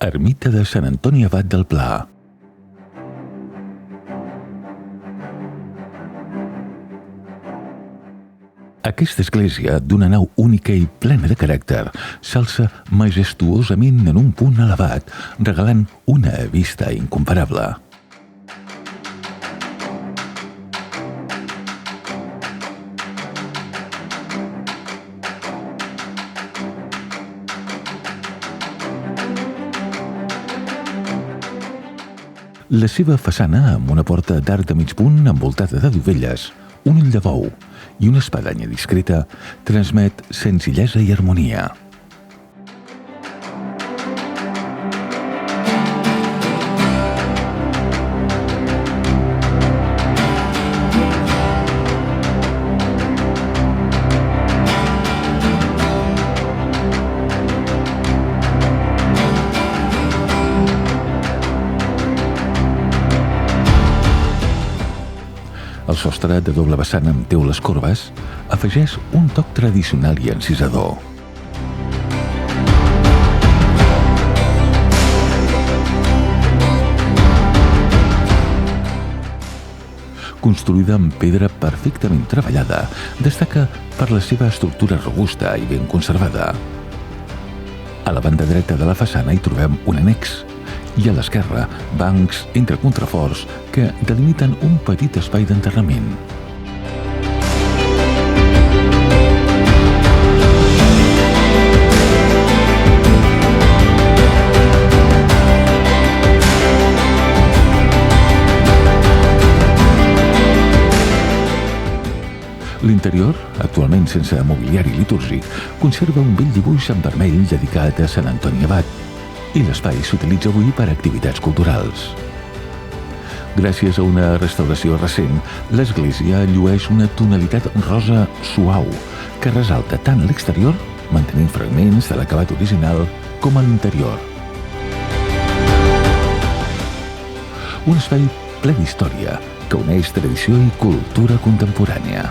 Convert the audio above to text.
Ermita de Sant Antoni Abat del Pla. Aquesta església, d'una nau única i plena de caràcter, s'alça majestuosament en un punt elevat, regalant una vista incomparable. La seva façana, amb una porta d'arc de mig punt envoltada de dovelles, un ull de bou i una espadanya discreta, transmet senzillesa i harmonia. El sostre de doble vessant amb teules corbes afegeix un toc tradicional i encisador. Construïda amb pedra perfectament treballada, destaca per la seva estructura robusta i ben conservada. A la banda dreta de la façana hi trobem un annex, i a l'esquerra, bancs entre contraforts que delimiten un petit espai d'enterrament. L'interior, actualment sense mobiliari litúrgic, conserva un bell dibuix en vermell dedicat a Sant Antoni Abat, i l'espai s'utilitza avui per a activitats culturals. Gràcies a una restauració recent, l'església llueix una tonalitat rosa suau que ressalta tant l'exterior, mantenint fragments de l'acabat original, com a l'interior. Un espai ple d'història que uneix tradició i cultura contemporània.